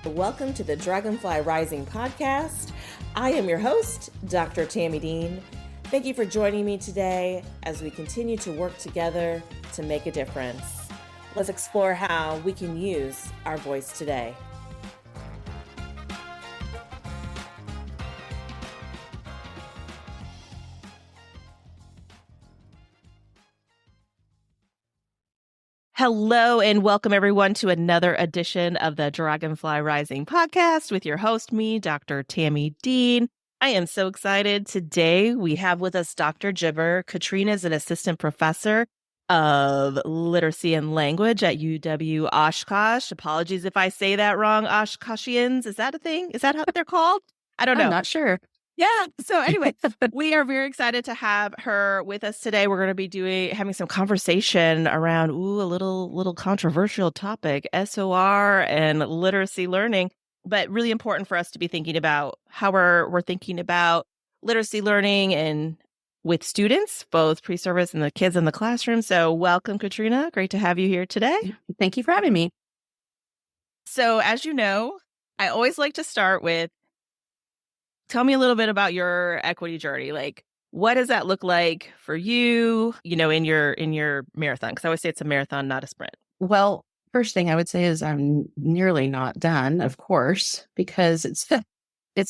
Welcome to the Dragonfly Rising podcast. I am your host, Dr. Tami Dean. Thank you for joining me today as we continue to work together to make a difference. Let's explore how we can use our voice today. Hello and welcome everyone to another edition of the Dragonfly Rising podcast with your host, me, Dr. Tami Dean. I am so excited. Today we have with us Dr. Jibber. Katrena is an assistant professor of literacy and language at UW-Oshkosh. Apologies if I say that wrong. Oshkoshians, is that a thing? Is that how they're called? I don't know. I'm not sure. Yeah. So anyway, we are very excited to have her with us today. We're going to be having some conversation around a little controversial topic, SOR and literacy learning, but really important for us to be thinking about how we're thinking about literacy learning and with students, both pre-service and the kids in the classroom. So welcome, Katrena. Great to have you here today. Thank you for having me. So as you know, I always like to start with, tell me a little bit about your equity journey. Like, what does that look like for you, in your marathon? Because I always say it's a marathon, not a sprint. Well, first thing I would say is I'm nearly not done, of course, because it's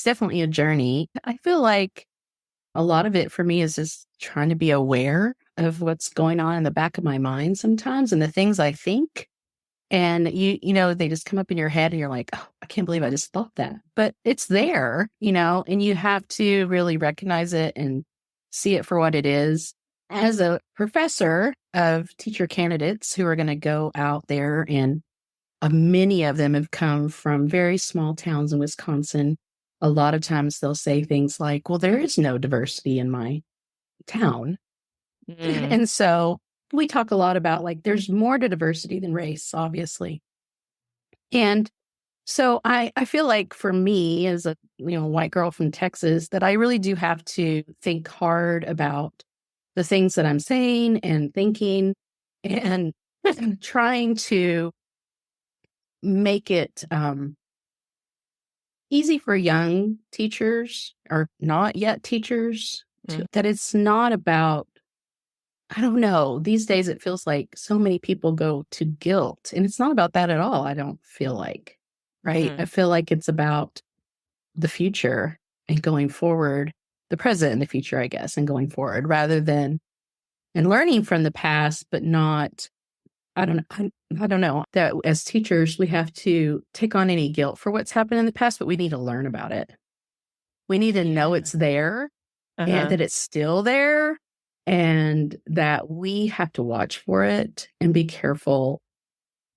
definitely a journey. I feel like a lot of it for me is just trying to be aware of what's going on in the back of my mind sometimes and the things I think. And you know, they just come up in your head and you're like, oh, I can't believe I just thought that. But it's there, and you have to really recognize it and see it for what it is. As a professor of teacher candidates who are going to go out there, and many of them have come from very small towns in Wisconsin. A lot of times they'll say things like, well, there is no diversity in my town. And so we talk a lot about there's more to diversity than race, obviously. And so I feel like for me as a white girl from Texas, that I really do have to think hard about the things that I'm saying and thinking and trying to make it easy for young teachers or not yet teachers, that it's not about, I don't know, these days it feels like so many people go to guilt, and it's not about that at all. I don't feel like, right? I feel like it's about the future and going forward, the present and the future, I guess, and going forward rather than, and learning from the past, but not, I don't know that as teachers, we have to take on any guilt for what's happened in the past, but we need to learn about it. We need to know it's there and that it's still there, and that we have to watch for it and be careful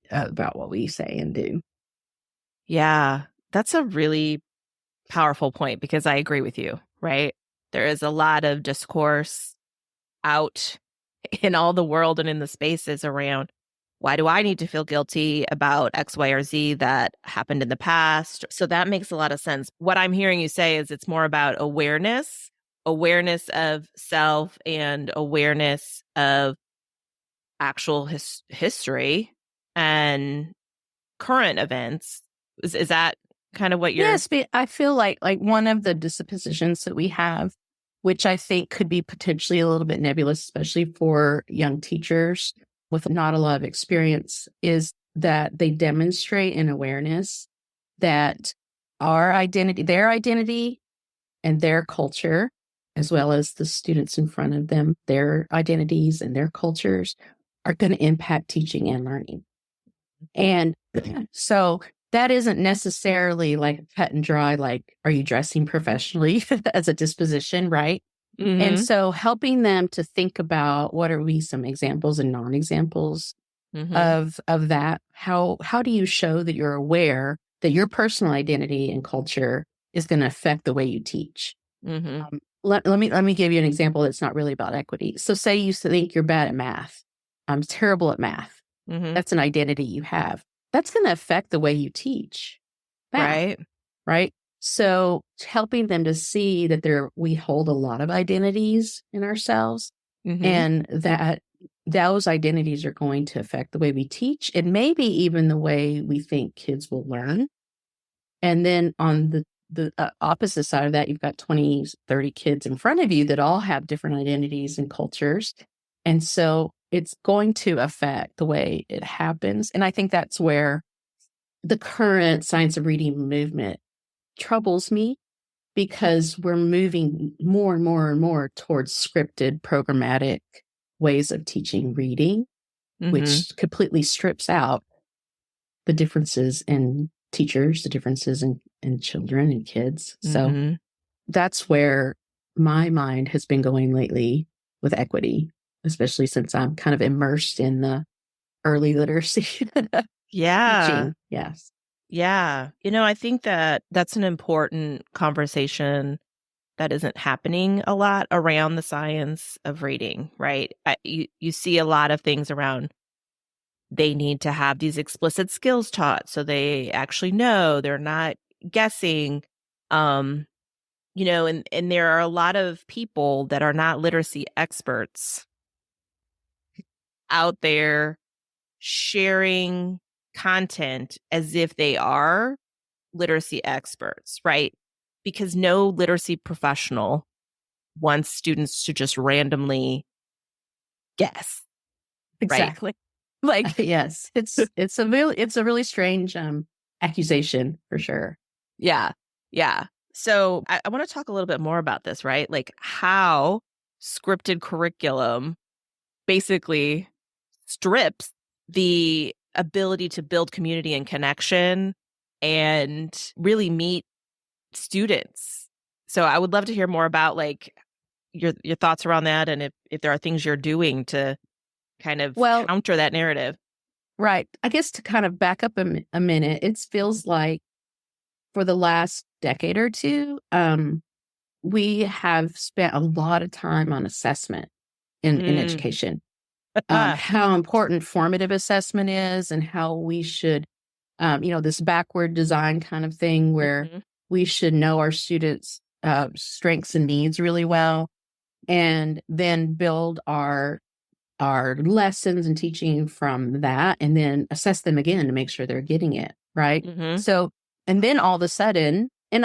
about what we say and do. Yeah, that's a really powerful point because I agree with you, right? There is a lot of discourse out in all the world and in the spaces around, why do I need to feel guilty about X, Y, or Z that happened in the past? So that makes a lot of sense. What I'm hearing you say is it's more about awareness of self and awareness of actual history and current events. Is that kind of what you're... Yes, but I feel like one of the dispositions that we have, which I think could be potentially a little bit nebulous, especially for young teachers with not a lot of experience, is that they demonstrate an awareness that their identity and their culture, as well as the students in front of them, their identities and their cultures are going to impact teaching and learning. And so that isn't necessarily cut and dry, are you dressing professionally as a disposition, right? And so helping them to think about what are some examples and non-examples of that. How do you show that you're aware that your personal identity and culture is going to affect the way you teach? Let me give you an example that's not really about equity. So say you think you're bad at math. I'm terrible at math. That's an identity you have. That's going to affect the way you teach math, right? So helping them to see that we hold a lot of identities in ourselves, and that those identities are going to affect the way we teach and maybe even the way we think kids will learn. And then on the opposite side of that, you've got 20, 30 kids in front of you that all have different identities and cultures. And so it's going to affect the way it happens. And I think that's where the current science of reading movement troubles me, because we're moving more and more and more towards scripted, programmatic ways of teaching reading, Mm-hmm. which completely strips out the differences in teachers, the differences in children and kids. So Mm-hmm. that's where my mind has been going lately with equity, especially since I'm kind of immersed in the early literacy Yeah. teaching. Yes. Yeah. I think that that's an important conversation that isn't happening a lot around the science of reading, right? You see a lot of things around they need to have these explicit skills taught so they actually know they're not guessing. Um, and there are a lot of people that are not literacy experts out there sharing content as if they are literacy experts, right? Because no literacy professional wants students to just randomly guess, right? Exactly. Like, Yes. It's a really strange accusation for sure. yeah, yeah. So I want to talk a little bit more about this, right? Like how scripted curriculum basically strips the ability to build community and connection and really meet students. So I would love to hear more about like your thoughts around that, and if there are things you're doing to kind of Well, counter that narrative. right. I guess to kind of back up a minute, it feels like for the last decade or two, we have spent a lot of time on assessment in Mm. education. How important formative assessment is, and how we should, this backward design kind of thing where Mhm. we should know our students' strengths and needs really well, and then build our lessons and teaching from that, and then assess them again to make sure they're getting it right. Mhm. So, and then all of a sudden, and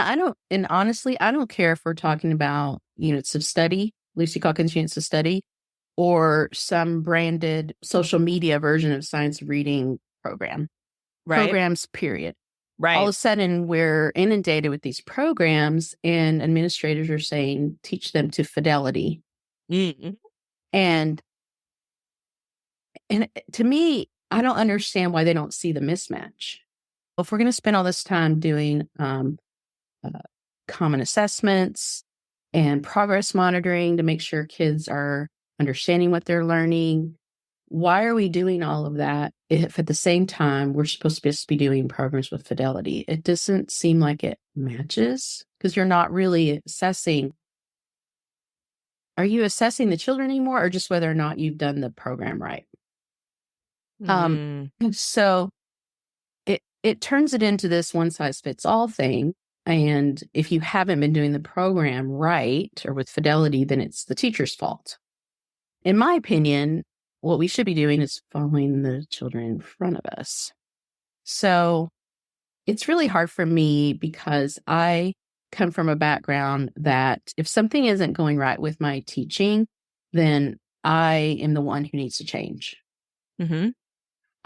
honestly, I don't care if we're talking about units of study, Lucy Calkins units of study, or some branded social media version of science reading Right. programs, period. All of Right. a sudden, we're inundated with these programs, and administrators are saying, teach them to fidelity. Mhm. And to me, I don't understand why they don't see the mismatch. If we're going to spend all this time doing uh, common assessments and progress monitoring to make sure kids are understanding what they're learning, why are we doing all of that if at the same time we're supposed to just be doing programs with fidelity? It doesn't seem like it matches, because you're not really assessing. Are you assessing the children anymore, or just whether or not you've done the program right? Um, Mm. so it turns it into this one size fits all thing. And if you haven't been doing the program right or with fidelity, then it's the teacher's fault. In my opinion, what we should be doing is following the children in front of us. So it's really hard for me, because I come from a background that if something isn't going right with my teaching, then I am the one who needs to change. Mhm.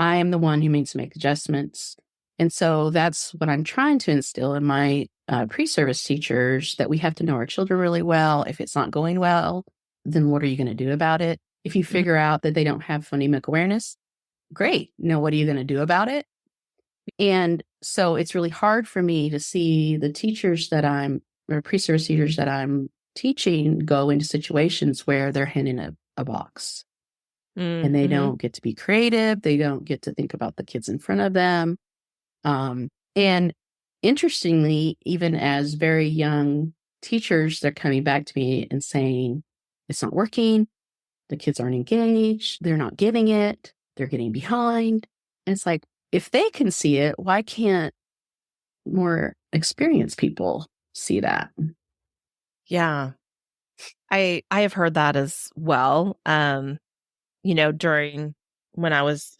I am the one who needs to make adjustments. And so that's what I'm trying to instill in my pre-service teachers, that we have to know our children really well. If it's not going well, then what are you going to do about it? If you Mhm. figure out that they don't have phonemic awareness, great. Now, what are you going to do about it? And so it's really hard for me to see the teachers that or pre-service teachers that I'm teaching go into situations where they're handing a box, and they Mhm. don't get to be creative. They don't get to think about the kids in front of them. And interestingly, even as very young teachers, they're coming back to me and saying, it's not working. The kids aren't engaged. They're not getting it. They're getting behind. And it's like, if they can see it, why can't more experienced people see that? Yeah. I have heard that as well. During when I was,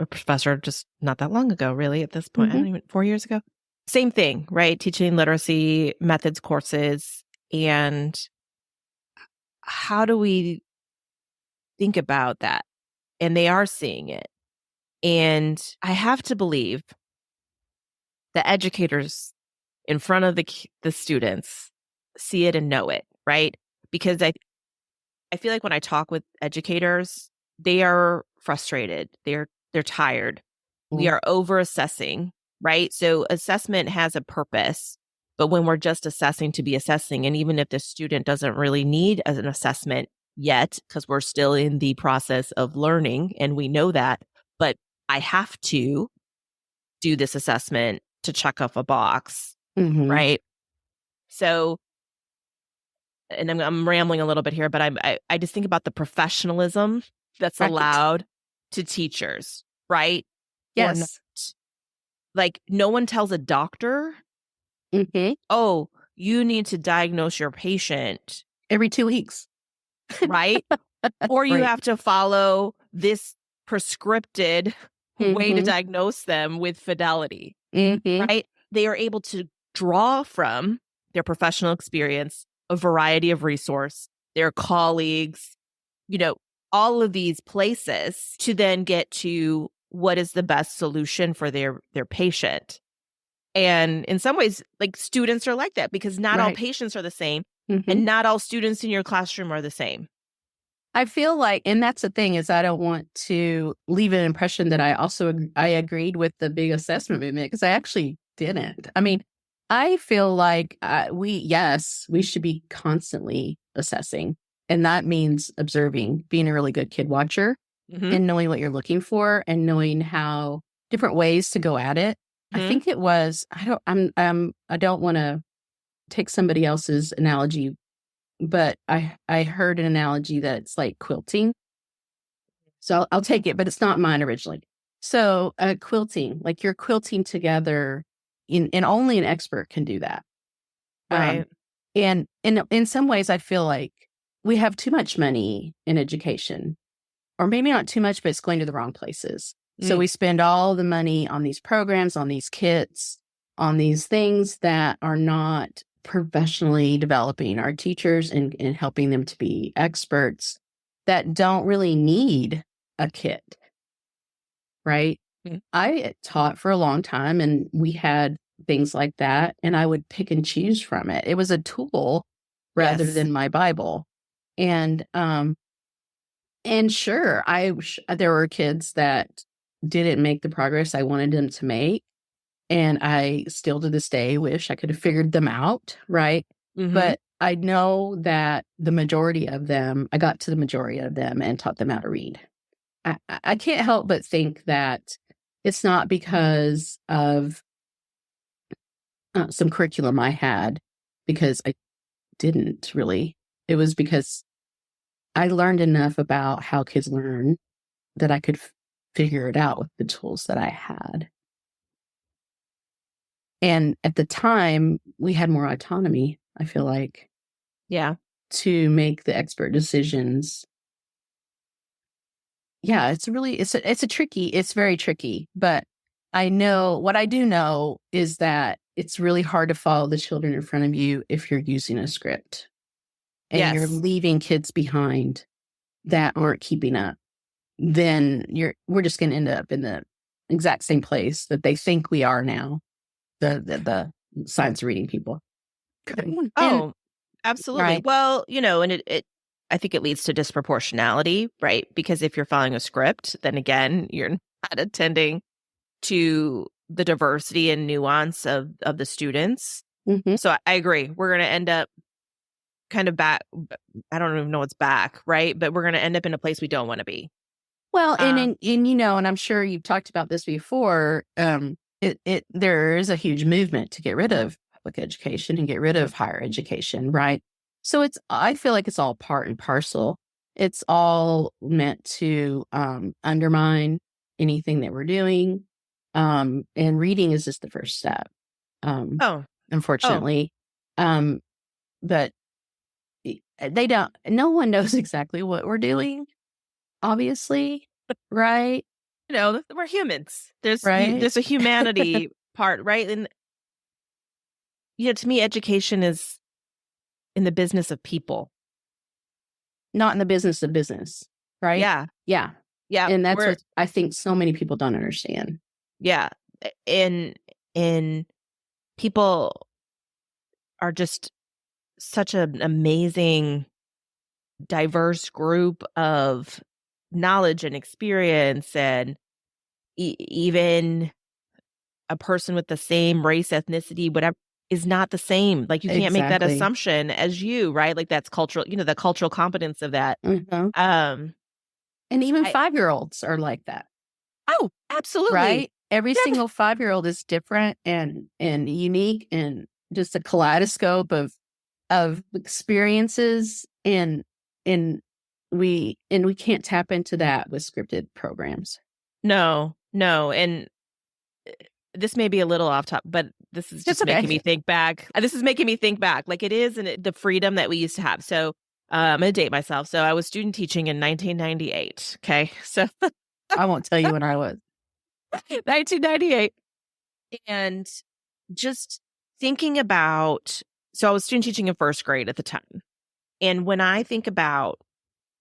a professor just not that long ago, really, at this point. I Hmm. don't even 4 years ago. same thing, right? Teaching literacy methods courses. And how do we think about that? And they are seeing it. And I have to believe the educators in front of the students see it and know it, right? Because I feel like when I talk with educators, they are frustrated. They're tired. We Mm. are over assessing, right? So assessment has a purpose, but when we're just assessing to be assessing, and even if the student doesn't really need an assessment yet, because we're still in the process of learning and we know that, but I have to do this assessment to check off a box, Mm-hmm. right? So, and I'm rambling a little bit here, but I just think about the professionalism that's Right. allowed to teachers, right? Or not. Yes. Like no one tells a doctor, Mm-hmm. oh, you need to diagnose your patient, Every 2 weeks. right? Or you Right. have to follow this prescripted way to Mm-hmm. diagnose them with fidelity, Mm-hmm. right? They are able to draw from their professional experience a variety of resource, their colleagues, you know, all of these places to then get to what is the best solution for their patient. And in some ways, like students are like that because not all Right. patients are the same Mm-hmm. and not all students in your classroom are the same. I feel like, and that's the thing is, I don't want to leave an impression that I agreed with the big assessment movement because I actually didn't. I mean, I feel like we should be constantly assessing, and that means observing, being a really good kid watcher, Mhm. and knowing what you're looking for, and knowing how different ways to go at it. I Mhm. think it was. I don't want to take somebody else's analogy, but I heard an analogy that it's like quilting. So I'll take it, but it's not mine originally. So quilting, like you're quilting together, and only an expert can do that. Um, Right. and in some ways, I feel like we have too much money in education, or maybe not too much, but it's going to the wrong places. So Mm. we spend all the money on these programs, on these kits, on these things that are not professionally developing our teachers and helping them to be experts that don't really need a kit, right? Mm. I taught for a long time and we had things like that, and I would pick and choose from it. It was a tool rather Yes. than my Bible. And sure, there were kids that didn't make the progress I wanted them to make, and I still to this day wish I could have figured them out, right? Mhm. But I know that I got to the majority of them and taught them how to read. I can't help but think that it's not because of some curriculum I had, because I didn't really. It was because I learned enough about how kids learn that I could figure it out with the tools that I had. And at the time, we had more autonomy, I feel like, Yeah. to make the expert decisions. Yeah, it's very tricky, but what I do know is that it's really hard to follow the children in front of you if you're using a script and you're Yes. leaving kids behind that aren't keeping up. Then we're just going to end up in the exact same place that they think we are now, the science reading people. And Oh, absolutely. right. Well, and it I think it leads to disproportionality, right? Because if you're following a script, then again, you're not attending to the diversity and nuance of the students. Hmm. So I agree. We're going to end up kind of back. I don't even know what's back, right? But we're going to end up in a place we don't want to be. Well, Uh, and I'm sure you've talked about this before. There is a huge movement to get rid of public education and get rid of higher education, right? So I feel like it's all part and parcel. It's all meant to undermine anything that we're doing. And reading is just the first step, um, oh, oh, unfortunately. Um, but no one knows exactly what we're doing, obviously, right? we're humans. Right? There's a humanity part, right? to me, education is in the business of people. Not in the business of business, right? Yeah. Yeah. Yeah. And that's what I think so many people don't understand. Yeah. In people are just such an amazing, diverse group of knowledge and experience, and even a person with the same race, ethnicity, whatever, is not the same. Like, you can't make that Exactly. assumption as you, right? Like, that's cultural, the cultural competence of that. Mhm. Um, And even I 5-year-olds are like that, Oh, absolutely. right? Every Yeah. single 5-year-old is different and unique and just a kaleidoscope of experiences and we can't tap into that with scripted programs. No, no. And this may be a little off top, but this is It's just making okay. me think back. This is making me think back, like it is, and the freedom that we used to have. So I'm going to date myself. So I was student teaching in 1998. Okay. So I won't tell you when I was. 1998. And just thinking about, so I was student teaching in first grade at the time. And when I think about,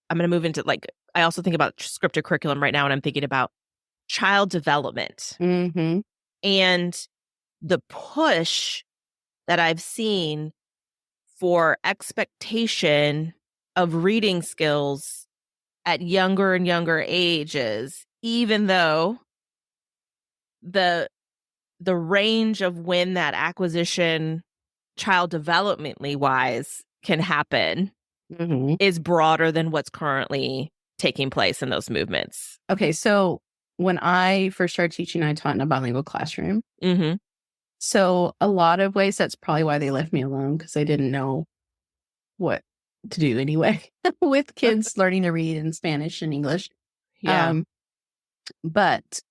I'm going to move into, like, I also think about scripted curriculum right now, and I'm thinking about child development Mhm. and the push that I've seen for expectation of reading skills at younger and younger ages, even though the range of when that acquisition, child developmentally wise, can happen Mhm. is broader than what's currently taking place in those movements. Okay, so when I first started teaching, I taught in a bilingual classroom. Mm-hmm. So a lot of ways, that's probably why they left me alone, because they didn't know what to do anyway with kids learning to read in Spanish and English. Yeah. Um, but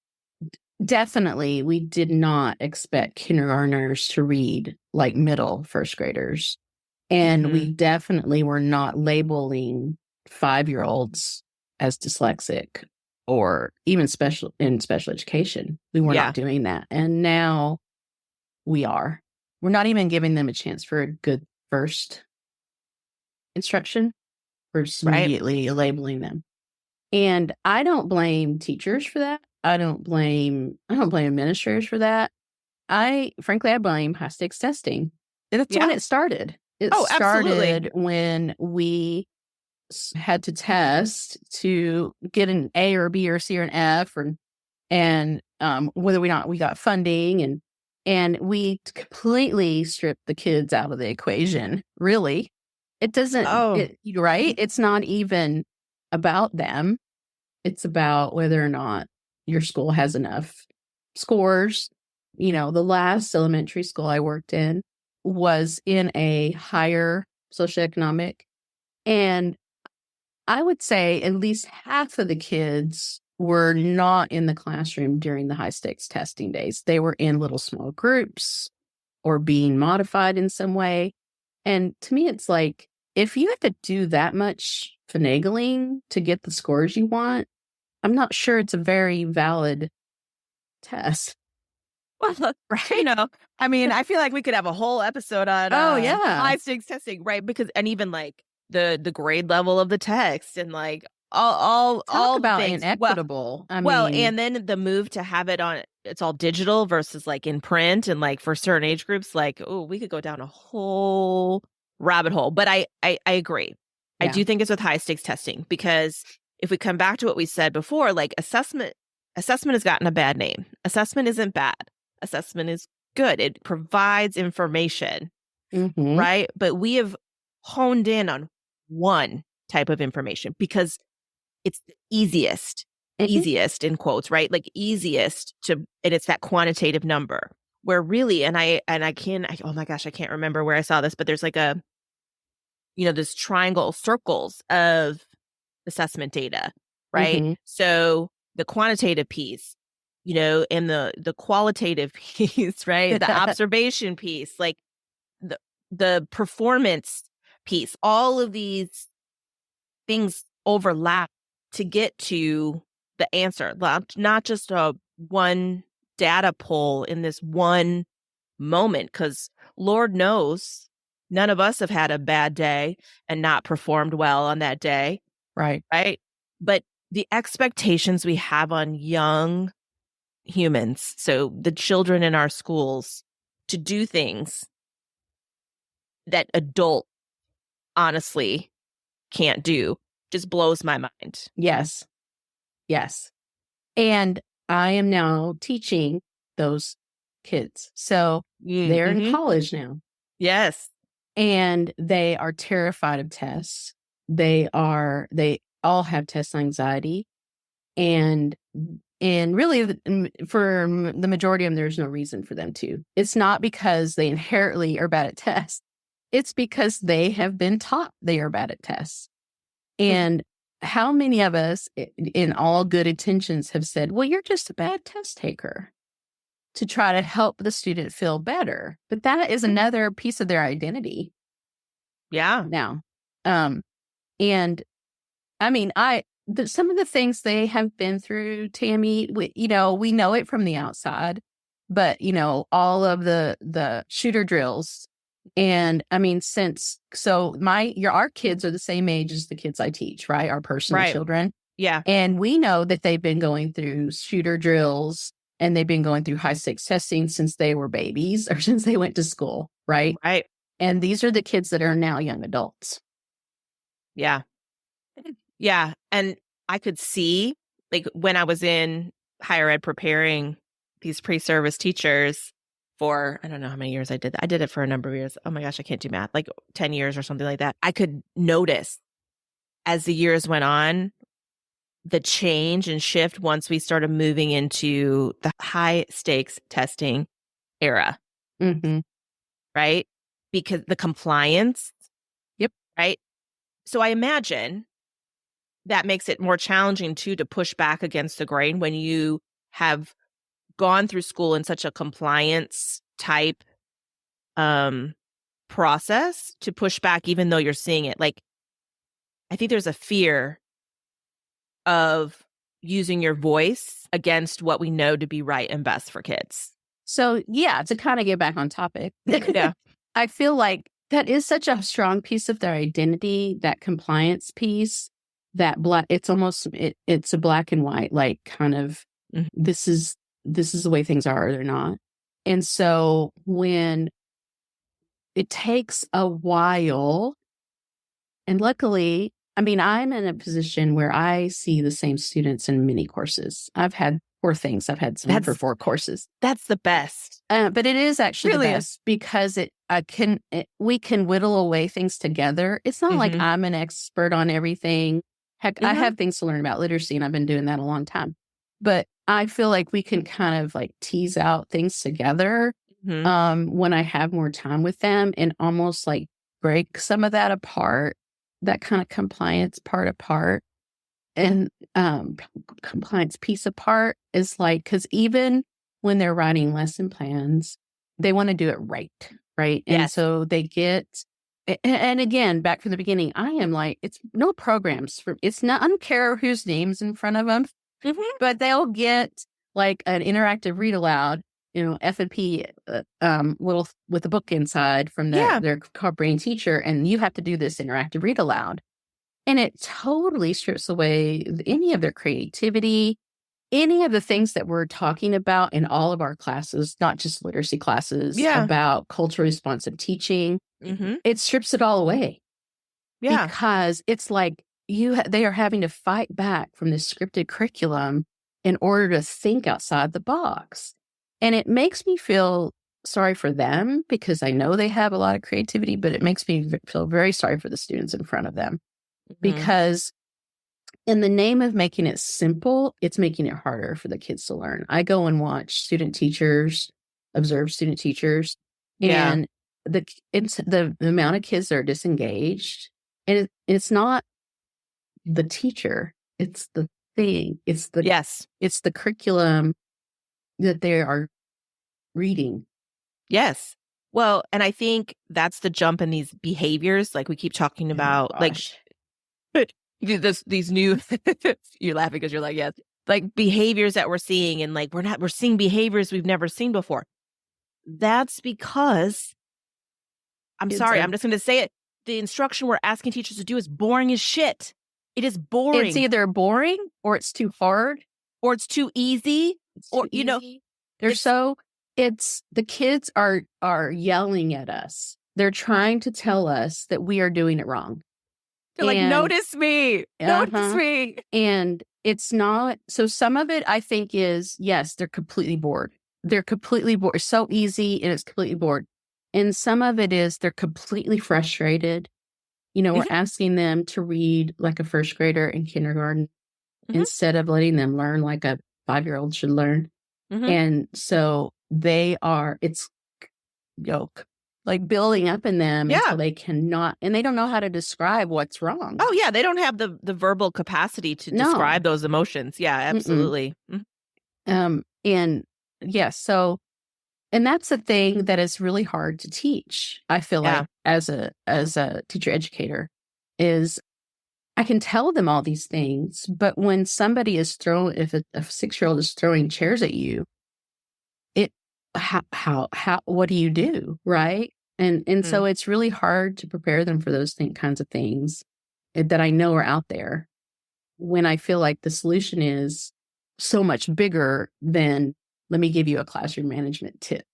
definitely, we did not expect kindergartners to read like middle first graders. And Mm-hmm. we definitely were not labeling 5-year-olds as dyslexic or even special education. We were Yeah. not doing that. And now we are. We're not even giving them a chance for a good first instruction. We're just Right. immediately labeling them. And I don't blame teachers for that. I don't blame administrators for that. Frankly, I blame high stakes testing. And that's when Yeah. it started. It Oh, absolutely. started when we had to test to get an A or a B or a C or an F, and whether we not we got funding, and we completely stripped the kids out of the equation. Really, it doesn't. Oh, Right? It's not even about them. It's about whether or not your school has enough scores. The last elementary school I worked in was in a higher socioeconomic, and I would say at least half of the kids were not in the classroom during the high stakes testing days. They were in little small groups or being modified in some way. And to me, it's like, if you have to do that much finagling to get the scores you want, I'm not sure it's a very valid test. well, Right? I mean, I feel like we could have a whole episode on Oh, yeah. high stakes testing, right? Because, and even like the grade level of the text, and like Talk all the about things. inequitable. I Well, mean, and then the move to have it on, it's all digital versus like in print, and like for certain age groups, like, oh, we could go down a whole rabbit hole. But I agree. I yeah. do think it's with high stakes testing, because if we come back to what we said before, like assessment has gotten a bad name. Assessment isn't bad. Assessment is good. It provides information, Mm-hmm. right? But we have honed in on one type of information because it's the Mm-hmm. easiest in quotes, right? Like easiest to, and it's that quantitative number where really, oh my gosh, I can't remember where I saw this, but there's like this triangle circles of assessment data, right? Mm-hmm. So the quantitative piece, and the qualitative piece, right? The observation piece, like the performance piece, all of these things overlap to get to the answer, not just a one data pull in this one moment. Because Lord knows none of us have had a bad day and not performed well on that day, Right. right? But the expectations we have on young humans, so the children in our schools, to do things that adult honestly can't do just blows my mind. Yes. Yes. And I am now teaching those kids. So they're in Mm-hmm. college now. Yes. And they are terrified of tests. They all have test anxiety. And really for the majority of them, there's no reason for them to. It's not because they inherently are bad at tests. It's because they have been taught they are bad at tests. And how many of us in all good intentions have said, well, you're just a bad test taker, to try to help the student feel better. But that is another piece of their identity. Yeah. Now. And I mean, some of the things they have been through, Tami, we know it from the outside, but all of the shooter drills. And I mean, our kids are the same age as the kids I teach, right? Our personal Right. children. Yeah. And we know that they've been going through shooter drills and they've been going through high stakes testing since they were babies or since they went to school, right? Right. And these are the kids that are now young adults. Yeah. Yeah. And I could see, like, when I was in higher ed preparing these pre-service teachers for, I don't know how many years I did that. I did it for a number of years. Oh my gosh, I can't do math, like 10 years or something like that. I could notice as the years went on, the change and shift once we started moving into the high stakes testing era. Mm-hmm. Right? Because the compliance. Yep. Right. So I imagine that makes it more challenging too to push back against the grain when you have gone through school in such a compliance type process, to push back even though you're seeing it. Like, I think there's a fear of using your voice against what we know to be right and best for kids. So yeah, to kind of get back on topic, Yeah. I feel like that is such a strong piece of their identity, that compliance piece, that it's almost, it's a black and white, like kind of, this is the way things are or they're not. And so when it takes a while, and luckily, I mean, I'm in a position where I see the same students in many courses. I've had someone for 4 courses. That's the best. But it is actually Really the best because we can whittle away things together. It's not like I'm an expert on everything. Heck, I have things to learn about literacy, and I've been doing that a long time. But I feel like we can kind of like tease out things together when I have more time with them, and almost like break some of that apart, that kind of compliance part apart. And compliance piece apart is like, because even when they're writing lesson plans, they want to do it right. Right. And Yes. so they get, and again, back from the beginning, I am like, it's no programs it's not, I don't care whose name's in front of them, but they'll get like an interactive read aloud, F&P with a book inside from their brain teacher. And you have to do this interactive read aloud. And it totally strips away any of their creativity, any of the things that we're talking about in all of our classes, not just literacy classes, about culturally responsive teaching. It strips it all away. Yeah. Because it's like they are having to fight back from this scripted curriculum in order to think outside the box. And it makes me feel sorry for them because I know they have a lot of creativity, but it makes me feel very sorry for the students in front of them. Because in the name of making it simple, it's making it harder for the kids to learn. I go and watch observe student teachers, and the amount of kids that are disengaged, and it's not the teacher, it's the thing, it's the curriculum that they are reading. Yes. Well, and I think that's the jump in these behaviors, like we keep talking about, like these new, you're laughing because you're like, yes, like behaviors that we're seeing, and like we're seeing behaviors we've never seen before. That's because I'm Kids sorry, are, I'm just going to say it. The instruction we're asking teachers to do is boring as shit. It is it's boring, either boring or it's too hard. or it's too easy, It's or too easy. They're it's so, it's the kids are yelling at us. They're trying to tell us that we are doing it wrong. they're like, And notice uh-huh. me. And it's not, so some of it I think is, yes, they're completely bored. They're completely bored. It's so easy and it's completely bored. And some of it is they're completely frustrated. We're Mhm, asking them to read like a first grader in kindergarten mhm, instead of letting them learn like a 5-year-old should learn. mhm. And so it's yoke, like building up in them until Yeah. they cannot, and they don't know how to describe what's wrong. Oh yeah, they don't have the verbal capacity to No. describe those emotions. Yeah, Mm-mm. absolutely. Mhm. And yes, so, and that's the thing that is really hard to teach. I feel like Yeah. as a teacher educator is I can tell them all these things, but when somebody is throwing, if a 6-year-old is throwing chairs at you, it, how, what do you do? Right. And Mm. so it's really hard to prepare them for those kinds of things that I know are out there when I feel like the solution is so much bigger than, let me give you a classroom management tip.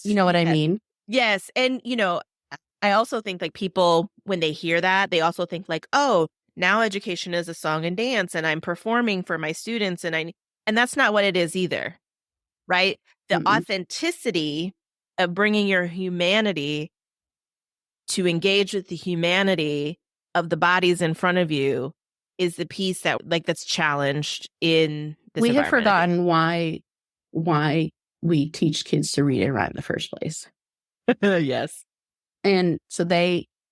You know what I Yes. mean? Yes. And, I also think like people, when they hear that, they also think like, oh, now education is a song and dance and I'm performing for my students. And that's not what it is either, right? The Mm-mm. authenticity of bringing your humanity to engage with the humanity of the bodies in front of you is the piece that's challenged in this We have environment, I think. forgotten why we teach kids to read and write in the first place. Yes. And so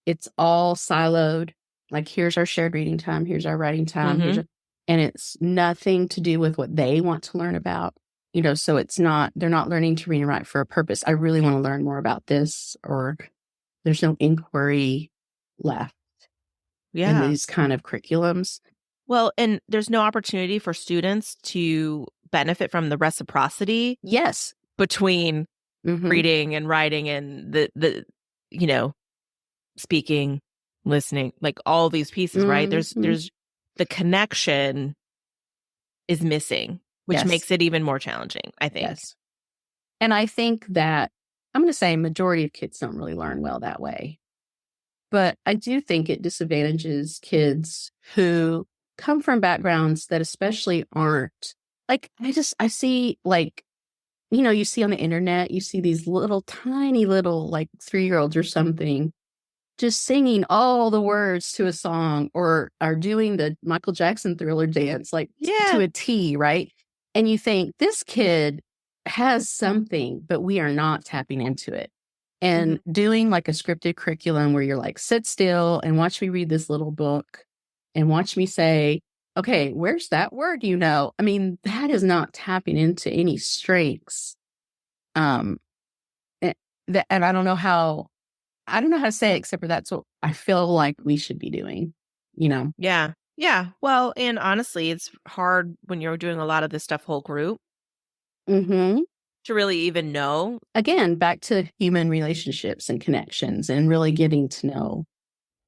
it's all siloed. Like, here's our shared reading time, here's our writing time, Hmm. and it's nothing to do with what they want to learn about. So they're not learning to read and write for a purpose. I really want to learn more about this, or there's no inquiry left in Yeah. these kind of curriculums. Well, and there's no opportunity for students to benefit from the reciprocity Yes. between Mm-hmm. reading and writing and the you know, speaking, listening, like all these pieces, right? There's Mm-hmm. there's the connection is missing, which Yes. makes it even more challenging, I think. Yes. And I think that I'm going to say majority of kids don't really learn well that way. But I do think it disadvantages kids who come from backgrounds that especially aren't like, I see like, you see on the internet, you see these little tiny little like 3-year-olds or something just singing all the words to a song or are doing the Michael Jackson Thriller dance like to Yeah. a T, right? And you think this kid has something, but we are not tapping into it. Mhm. And doing like a scripted curriculum where you're like, sit still and watch me read this little book and watch me say, okay, where's that word? I mean, that is not tapping into any strengths. Um, and, and I don't know how to say it except for that's what I feel like we should be doing, you know? Yeah. Yeah. Well, and honestly, it's hard when you're doing a lot of this stuff whole group Hmm. to really even know. Again, back to human relationships and connections and really getting to know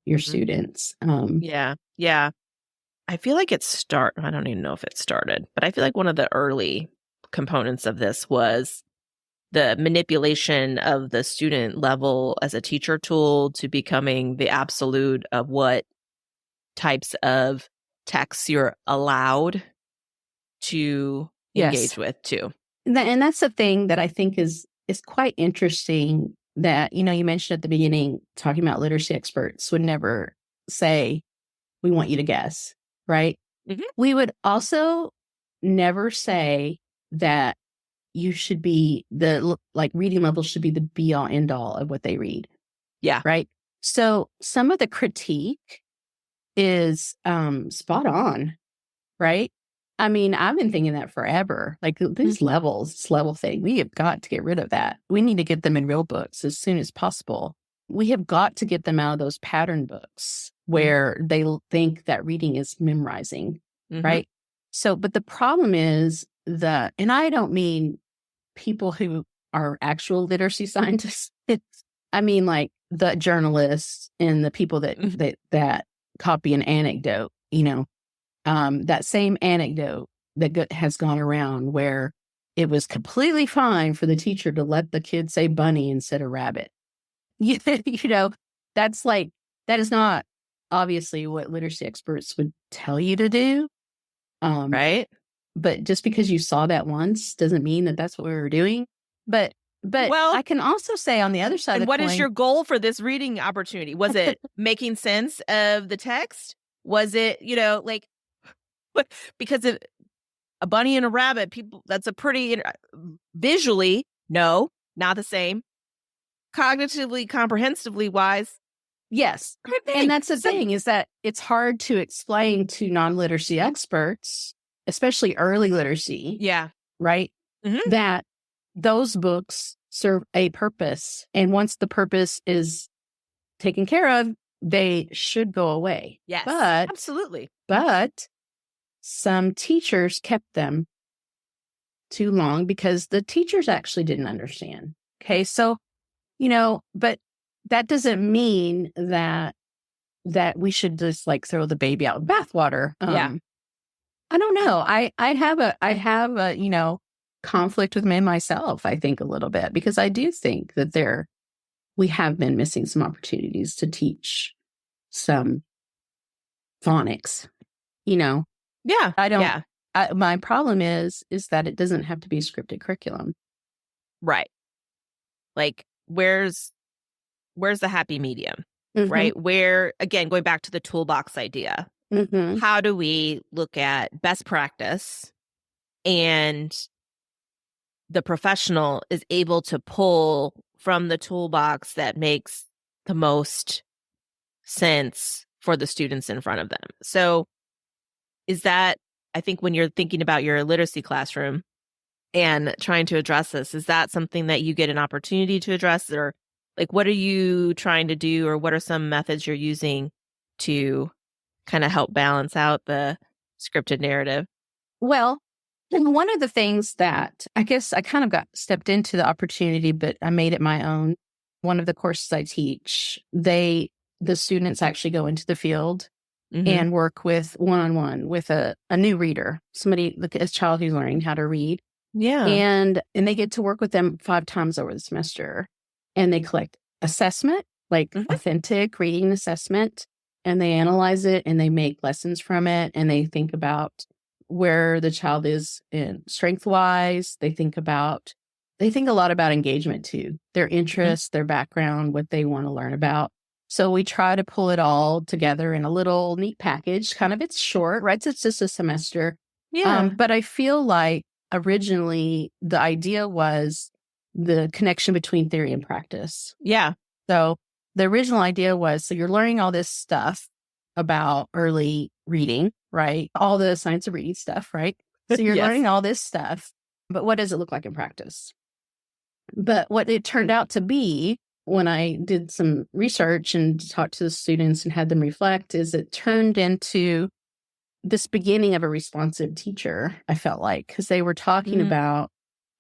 your Mhm. students. Yeah. Yeah. I feel like I don't even know if it started, but I feel like one of the early components of this was the manipulation of the student level as a teacher tool to becoming the absolute of what types of texts you're allowed to Yes. engage with too. And that's the thing that I think is quite interesting that, you mentioned at the beginning, talking about literacy experts would never say, we want you to guess, right? Mhm. We would also never say that you should be like reading level should be the be all end all of what they read, Yeah. right? So some of the critique is spot on, right? I mean, I've been thinking that forever. Like Mm. these levels, this level thing, we have got to get rid of that. We need to get them in real books as soon as possible. We have got to get them out of those pattern books Mhm. where they think that reading is memorizing, Mhm. right? So, but the problem is and I don't mean people who our actual literacy scientists. I mean, like the journalists and the people that copy an anecdote, that same anecdote that has gone around where it was completely fine for the teacher to let the kid say bunny instead of rabbit. That's like, that is not obviously what literacy experts would tell you to do. Right. But just because you saw that once doesn't mean that that's what we were doing. But Well, I can also say on the other side of the what coin, is your goal for this reading opportunity? Was it making sense of the text? Was it, like, because of a bunny and a rabbit, that's a pretty visually, no, not the same. Cognitively, comprehensively wise, yes. And that's the thing, is that it's hard to explain to non-literacy experts, especially early literacy. Yeah. Right? Mm-hmm. That those books serve a purpose. And once the purpose is taken care of, they should go away. Yes. But absolutely. But some teachers kept them too long because the teachers actually didn't understand. Okay. So, but that doesn't mean that we should just like throw the baby out with bathwater. Yeah. I don't know. I have a conflict with me myself, I think, a little bit, because I do think that we have been missing some opportunities to teach some phonics, Yeah. I don't, Yeah. my problem is that it doesn't have to be a scripted curriculum. Right. Like, where's the happy medium? Mm-hmm. Right? Where, again, going back to the toolbox idea, Mm-hmm. how do we look at best practice and the professional is able to pull from the toolbox that makes the most sense for the students in front of them? So is that, I think, when you're thinking about your literacy classroom and trying to address this, is that something that you get an opportunity to address? Or like, what are you trying to do, or what are some methods you're using to kind of help balance out the scripted narrative? Well, one of the things that I guess I kind of got stepped into the opportunity, but I made it my own. One of the courses I teach, the students actually go into the field and work with one-on-one with a new reader, a child who's learning how to read. Yeah. And they get to work with them 5 times over the semester, and they collect assessment, like authentic reading assessment, and they analyze it and they make lessons from it. And they think about where the child is in strength wise. They think a lot about engagement too, their interests, their background, what they want to learn about. So we try to pull it all together in a little neat package. Kind of, it's short, right? It's just a semester. Yeah. But I feel like originally the idea was the connection between theory and practice. Yeah. So the original idea was, so you're learning all this stuff about early reading, right? All the science of reading stuff, right? So you're learning all this stuff, but what does it look like in practice? But what it turned out to be, when I did some research and talked to the students and had them reflect, is it turned into this beginning of a responsive teacher, I felt like, because they were talking about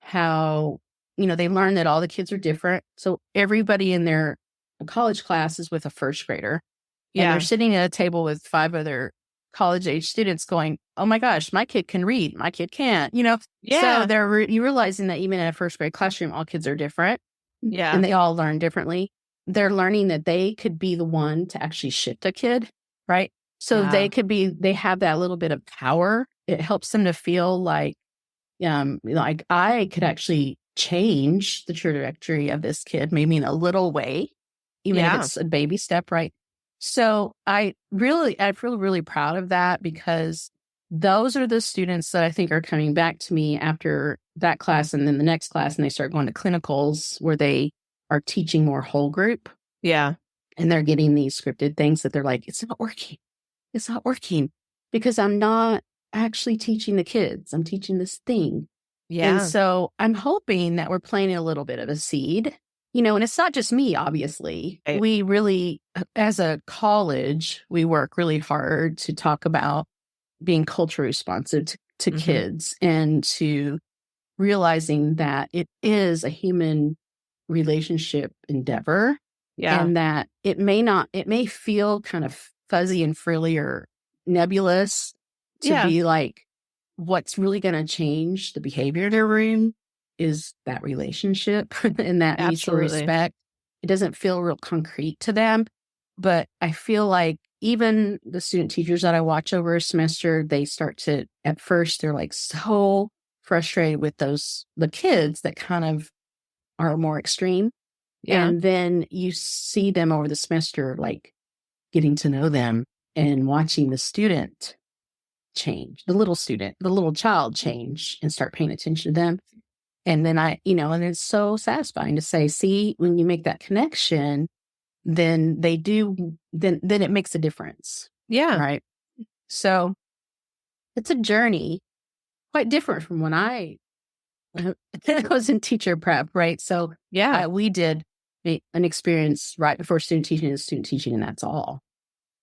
how, they learned that all the kids are different. So everybody in their college class is with a first grader. And they're sitting at a table with 5 other college age students going, oh my gosh, my kid can read, my kid can't, So you realizing that even in a first grade classroom, all kids are different. Yeah. And they all learn differently. They're learning that they could be the one to actually shift a kid, right? So they have that little bit of power. It helps them to feel like I could actually change the trajectory of this kid, maybe in a little way, even if it's a baby step, right? So I feel really proud of that, because those are the students that I think are coming back to me after that class and then the next class, and they start going to clinicals where they are teaching more whole group. Yeah. And they're getting these scripted things that they're like, it's not working. It's not working because I'm not actually teaching the kids. I'm teaching this thing. Yeah. And so I'm hoping that we're planting a little bit of a seed, and it's not just me, obviously. Right. We really, as a college, we work really hard to talk about being culturally responsive to kids and to realizing that it is a human relationship endeavor, Yeah. and that it may feel kind of fuzzy and frilly or nebulous to Yeah. be like, what's really going to change the behavior in a room is that relationship and that mutual Absolutely. respect. It doesn't feel real concrete to them. But I feel like even the student teachers that I watch over a semester, they start to, at first, they're like so frustrated with the kids that kind of are more extreme. Yeah. And then you see them over the semester, like getting to know them and watching the student change, the little student, the little child change and start paying attention to them. And then and it's so satisfying to say, see, when you make that connection, then then it makes a difference. Yeah. Right. So it's a journey quite different from when I was in teacher prep. Right. So Yeah. we did an experience right before student teaching, and that's all.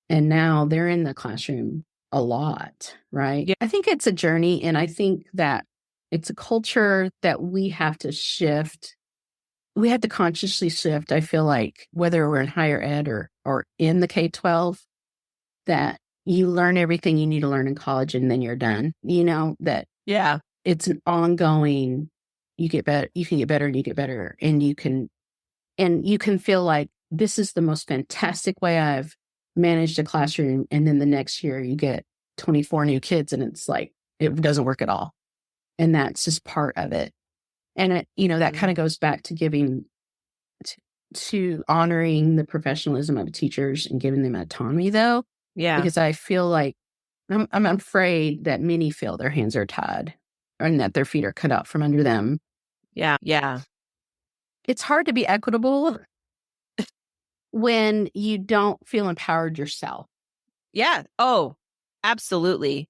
And now they're in the classroom a lot. Right. Yeah. I think it's a journey. And I think that it's a culture that we have to shift. We have to consciously shift. I feel like whether we're in higher ed or in the K-12, that you learn everything you need to learn in college and then you're done. That Yeah. it's an ongoing, you get better, you can get better and you get better. And you can feel like this is the most fantastic way I've managed a classroom. And then the next year you get 24 new kids and it's like, it doesn't work at all. And that's just part of it. And that kind of goes back to giving to honoring the professionalism of teachers and giving them autonomy, though, Yeah. because I feel like I'm afraid that many feel their hands are tied and that their feet are cut out from under them. Yeah. Yeah. It's hard to be equitable when you don't feel empowered yourself. Yeah. Oh, absolutely.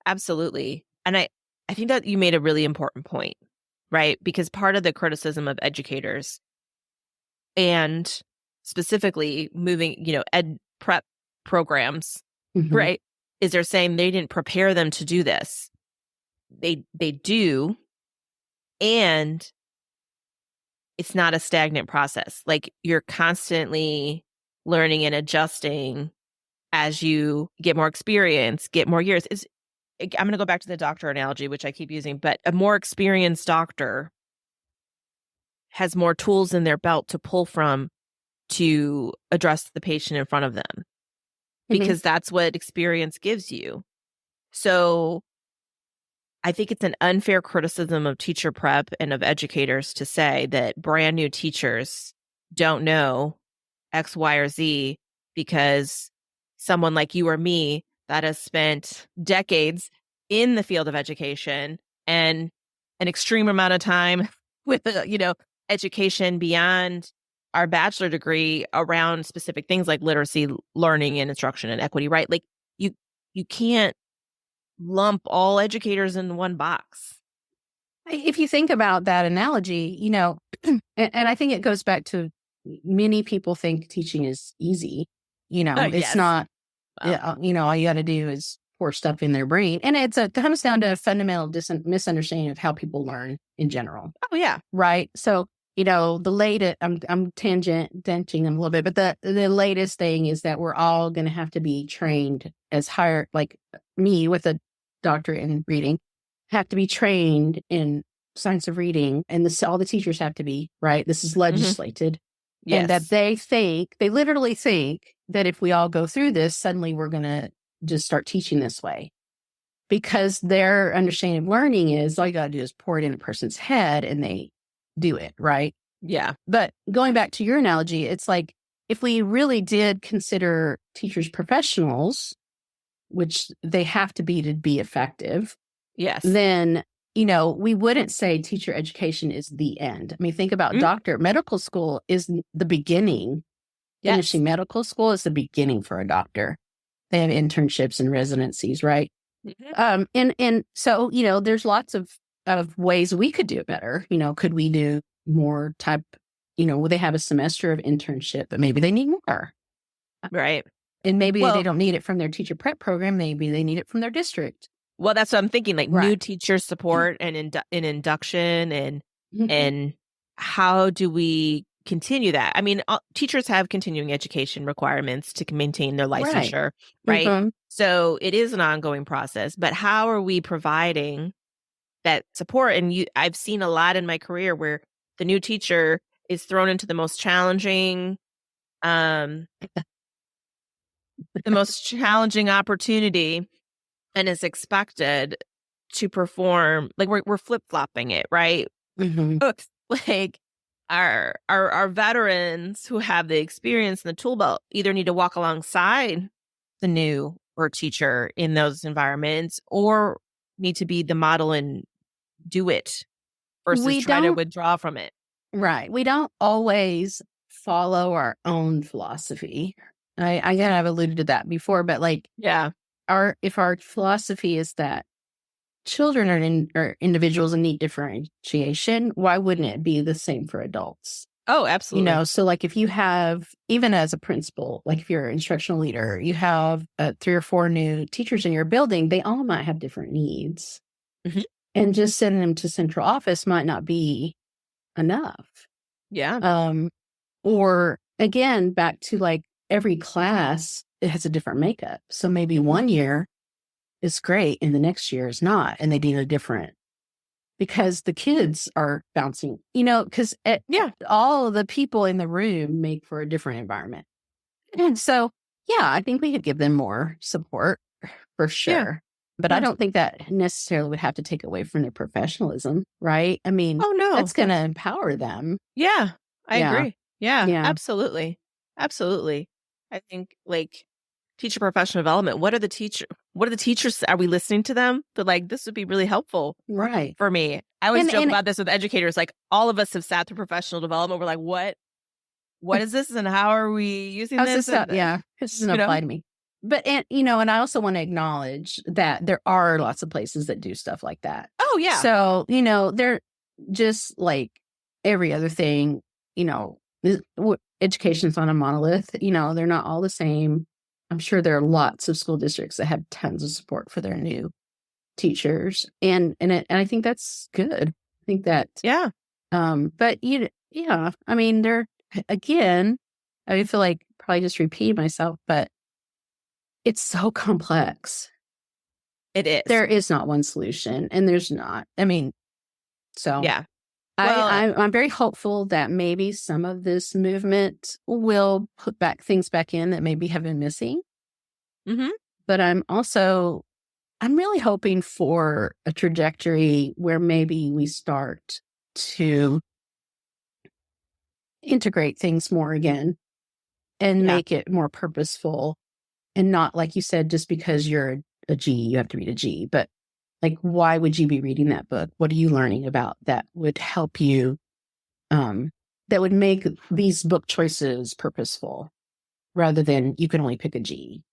Absolutely. And I think that you made a really important point, right? Because part of the criticism of educators and specifically moving, ed prep programs, Mhm. right, is they're saying they didn't prepare them to do this. They do, and it's not a stagnant process. Like you're constantly learning and adjusting as you get more experience, get more years. I'm going to go back to the doctor analogy, which I keep using, but a more experienced doctor has more tools in their belt to pull from to address the patient in front of them, Mhm. because that's what experience gives you. So I think it's an unfair criticism of teacher prep and of educators to say that brand new teachers don't know X, Y, or Z because someone like you or me that has spent decades in the field of education and an extreme amount of time with, education beyond our bachelor degree around specific things like literacy, learning, and instruction and equity, right? Like you can't lump all educators in one box. If you think about that analogy, and I think it goes back to many people think teaching is easy. It's Yes. not. Well, All you got to do is pour stuff in their brain, and it comes down to a fundamental misunderstanding of how people learn in general, oh yeah. right? So, the latest, I'm tangenting them a little bit, but the latest thing is that we're all going to have to be trained as higher, like me with a doctorate in reading, have to be trained in science of reading, and all the teachers have to be, right? This is Hmm. legislated. And that Yes. they literally think that if we all go through this, suddenly we're going to just start teaching this way. Because their understanding of learning is all you got to do is pour it in a person's head and they do it, right? Yeah. But going back to your analogy, it's like if we really did consider teachers professionals, which they have to be effective, Yes. then we wouldn't say teacher education is the end. I mean, think about Mm, medical school is the beginning. yes. Finishing medical school is the beginning for a doctor. They have internships and residencies, right? Mhm. And so there's lots of ways we could do it better. Could we do more type? Will they have a semester of internship, but maybe they need more, Right. and maybe they Well, don't need it from their teacher prep program. Maybe they need it from their district. Well, that's what I'm thinking, like new Right. teacher support and induction Mhm. and how do we continue that? I mean, teachers have continuing education requirements to maintain their Right. licensure, right? Mhm. So it is an ongoing process, but how are we providing that support? And I've seen a lot in my career where the new teacher is thrown into um, the most challenging opportunity and is expected to perform like we're flip-flopping it, right? Mhm. Looks like our veterans who have the experience in the tool belt either need to walk alongside the new or teacher in those environments or need to be the model and do it versus We try to don't withdraw from it. Right. We don't always follow our own philosophy. I kind of alluded to that before, but like Yeah. if our philosophy is that children are individuals and need differentiation, why wouldn't it be the same for adults? Oh, absolutely. So like if you have, even as a principal, like if you're an instructional leader, you have 3 or 4 new teachers in your building, they all might have different needs. Mhm. And just sending them to central office might not be enough. Yeah. Um, or again, back to like every class, it has a different makeup. So maybe one year is great and the next year is not, and they need a different because the kids are bouncing, because Yeah. all of the people in the room make for a different environment. And so, yeah, I think we could give them more support for Yeah. sure. But I Yeah. don't think that necessarily would have to take away from their professionalism, right? I mean, Oh, no. that's going to empower them. Yeah, I Yeah. agree. Yeah, Yeah. absolutely. Absolutely. I think like teacher professional development, what are the teachers are we listening to them? They're like, this would be really helpful Right. for me. I always joke And about this with educators, like all of us have sat through professional development. We're like, what is this and how are we using how's this? this up? And Yeah. This doesn't you know, apply to me. But, and I also want to acknowledge that there are lots of places that do stuff like that. oh yeah. So, they're just like every other thing, education's on a monolith, they're not all the same. I'm sure there are lots of school districts that have tons of support for their new teachers. And I think that's good. I think that, Yeah. but yeah, I mean, again, I feel like probably just repeating myself, but it's so complex. It is. There is not one solution, and there's not. I mean, so Yeah. I, Well, I I'm very hopeful that maybe some of this movement will put back things back in that maybe have been missing. mhm. But I'm really hoping for a trajectory where maybe we start to integrate things more again and Yeah. make it more purposeful and not, like you said, just because you're a G, you have to read a G. But like, why would you be reading that book? What are you learning about that would help you, that would make these book choices purposeful rather than you can only pick a G?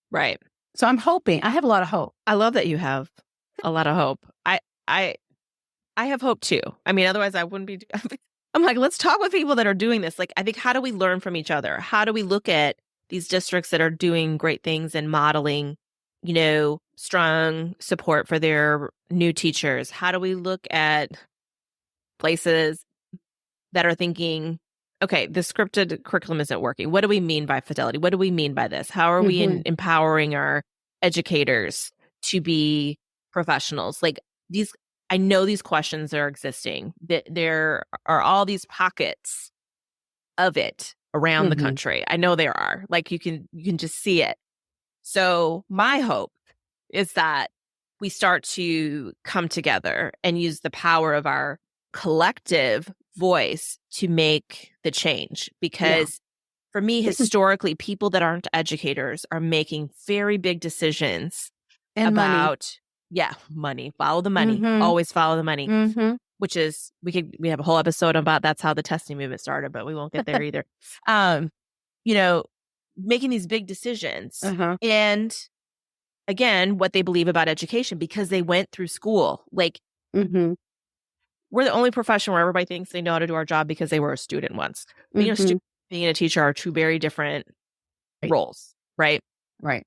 Right. So I have a lot of hope. I love that you have a lot of hope. I I have hope too. I mean, otherwise I wouldn't be. I'm like, let's talk with people that are doing this. Like, I think, how do we learn from each other? How do we look at these districts that are doing great things and modeling, strong support for their new teachers? How do we look at places that are thinking, okay, the scripted curriculum isn't working? What do we mean by fidelity? What do we mean by this? How are we Hmm. empowering our educators to be professionals? Like these, I know these questions are existing. That there are all these pockets of it around the Hmm. country. I know there are. Like you can just see it. So my hope is that we start to come together and use the power of our collective voice to make the change. Yeah. Because for me, historically, people that aren't educators are making very big decisions And money. about, yeah, money, follow the money, Hmm. always follow the money, Hmm. which is, we have a whole episode about that's how the testing movement started, but we won't get there either. Um, you know, making these big decisions. Uh-huh. And again, what they believe about education because they went through school. Like, Hmm. we're the only profession where everybody thinks they know how to do our job because they were a student once. Being a Hmm. student, being a teacher are two very different Right. roles, right? Right.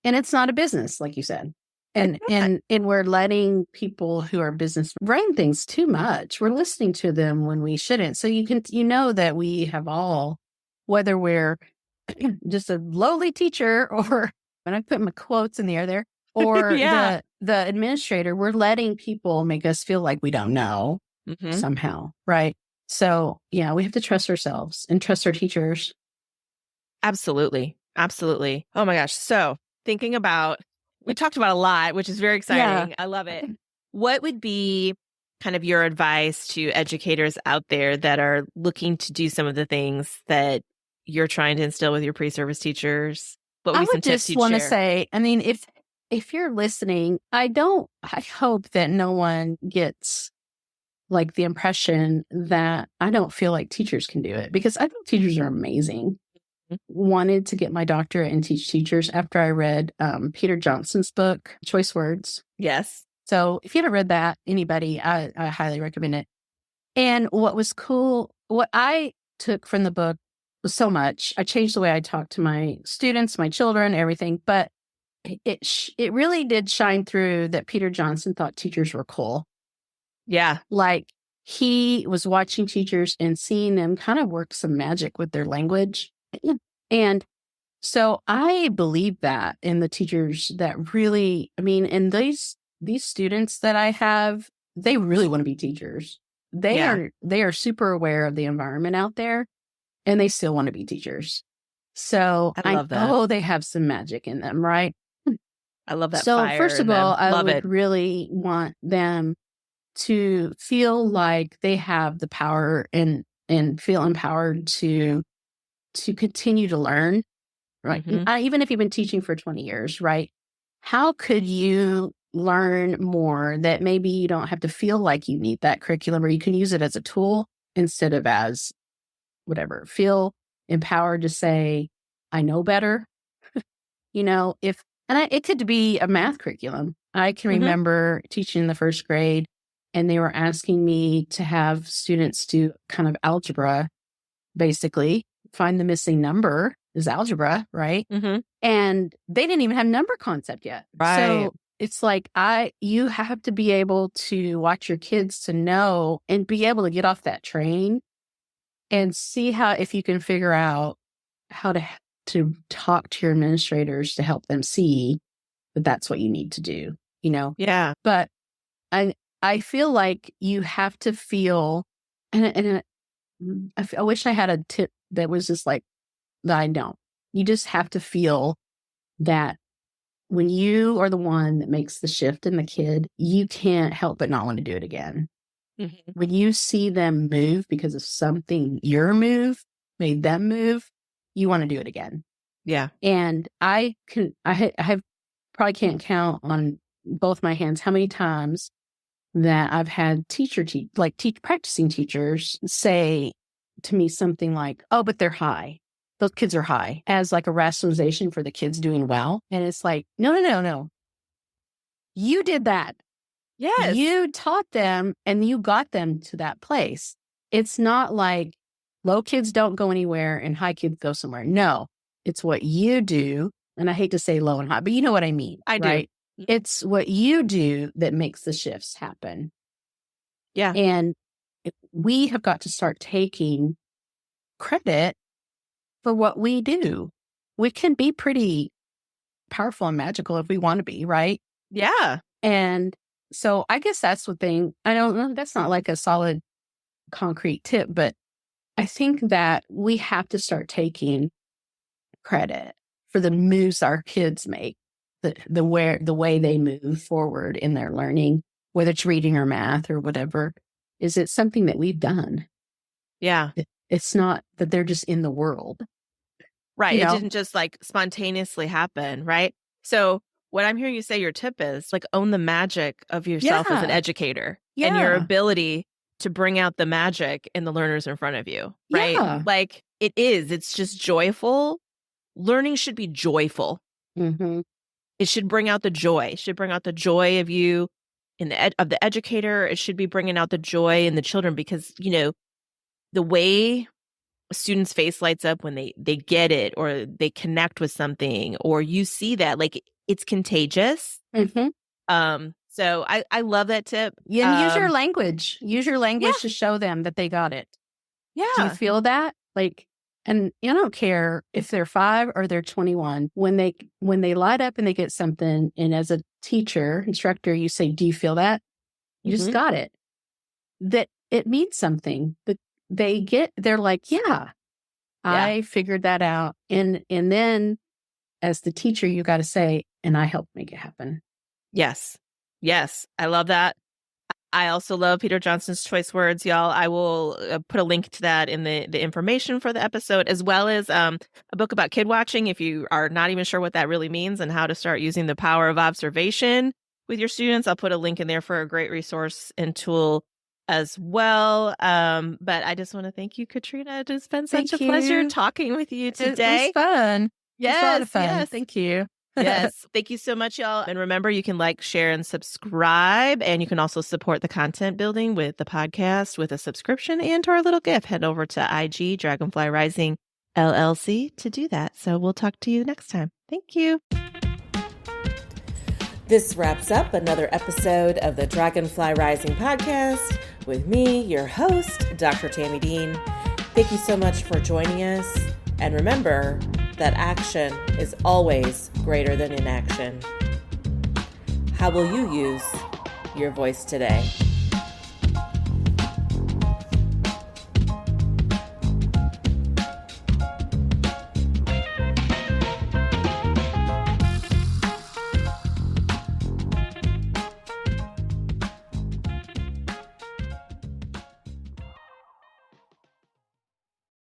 And it's not a business, like you said. And we're letting people who are business run things too much. We're listening to them when we shouldn't. So you know that we have all, whether we're just a lowly teacher or, and I put my quotes in the air there, or Yeah. the administrator, we're letting people make us feel like we don't know Hmm. somehow, right? So yeah, we have to trust ourselves and trust our teachers. Absolutely. Absolutely. Oh my gosh. So, thinking about, we talked about a lot, which is very Yeah. exciting. I love it. What would be kind of your advice to educators out there that are looking to do some of the things that you're trying to instill with your pre-service teachers? What would I be some would tips just you'd want to share? say, I mean, if you're listening, I hope that no one gets like the impression that I don't feel like teachers can do it, because I think teachers are amazing. Wanted to get my doctorate and teach teachers after I read Peter Johnson's book, Choice Words. Yes. So if you haven't read that, anybody, I highly recommend it. And what was cool, what I took from the book was so much. I changed the way I talk to my students, my children, everything. But it really did shine through that Peter Johnson thought teachers were cool. Yeah. Like, he was watching teachers and seeing them kind of work some magic with their language. And so I believe that in the teachers that really, I mean, and these students that I have, they really want to be teachers. Yeah. They are super aware of the environment out there, and they still want to be teachers. So I I love that. know they have some magic in them, right? I love that So fire first in of all, them. I Love would it. really want them to feel like they have the power and feel empowered to continue to learn, right? Hmm. Even if you've been teaching for 20 years, right? How could you learn more that maybe you don't have to feel like you need that curriculum, or you can use it as a tool instead of as whatever? Feel empowered to say, I know better. It could be a math curriculum. I can Hmm. remember teaching in the first grade, and they were asking me to have students do kind of algebra, basically find the missing number is algebra, right? Hmm. And they didn't even have number concept yet. Right. So it's like, you have to be able to watch your kids to know and be able to get off that train and see how, if you can figure out how to talk to your administrators to help them see that that's what you need to do, you know? Yeah. But I, I feel like you have to feel, and I wish I had a tip that was just like, that I don't. You just have to feel that when you are the one that makes the shift in the kid, you can't help but not want to do it again. Hmm. When you see them move because of something, your move made them move, you want to do it again. Yeah. And I have probably can't count on both my hands how many times that I've had practicing teachers say to me something like, "Oh, but they're high. Those kids are high," as like a rationalization for the kids doing well. And it's like, no, no, no, no. You did that. Yes. You taught them and you got them to that place. It's not like low kids don't go anywhere and high kids go somewhere. No, it's what you do. And I hate to say low and high, but you know what I mean, I do. right? It's what you do that makes the shifts happen. Yeah. And we have got to start taking credit for what we do. We can be pretty powerful and magical if we want to be, right? Yeah. And so I guess that's the thing. I don't know. That's not like a solid concrete tip, but I think that we have to start taking credit for the moves our kids make, the way they move forward in their learning, whether it's reading or math or whatever. Is it something that we've done? Yeah. It's not that they're just in the world, Right. you It know? didn't just like spontaneously happen. Right. So, what I'm hearing you say your tip is like own the magic of yourself as an Yeah. educator and your Yeah. ability to bring out the magic in the learners in front of you. Right. Yeah. Like it's just joyful. Learning should be joyful. Hmm. It should bring out the joy. It should bring out the joy of you in of the educator. It should be bringing out the joy in the children because, the way a student's face lights up when they get it or they connect with something or you see that like it's contagious. Hmm. So I love that tip. And use your language. Use your language Yeah. to show them that they got it. Do you Yeah. feel that? Like, and I don't care if they're 5 or they're 21. When they light up and they get something, and as a teacher, instructor, you say, "Do you feel that? You just got it." That it means something. That they're like, "Yeah, I figured that out." And then as the teacher, you got to say, "And I helped make it happen." Yes. Yes. I love that. I also love Peter Johnson's choice words, y'all. I will put a link to that in the information for the episode, as well as a book about kid watching if you are not even sure what that really means and how to start using the power of observation with your students. I'll put a link in there for a great resource and tool as well. But I just want to thank you, Katrena. It has been such a pleasure talking with you today. It was fun. Yes, it was a lot of fun. Yes. Thank you. Yes. Thank you so much, y'all. And remember, you can like, share, and subscribe. And you can also support the content building with the podcast with a subscription and to our little gift. Head over to IG Dragonfly Rising LLC to do that. So we'll talk to you next time. Thank you. This wraps up another episode of the Dragonfly Rising podcast with me, your host, Dr. Tami Dean. Thank you so much for joining us. And remember that action is always greater than inaction. How will you use your voice today?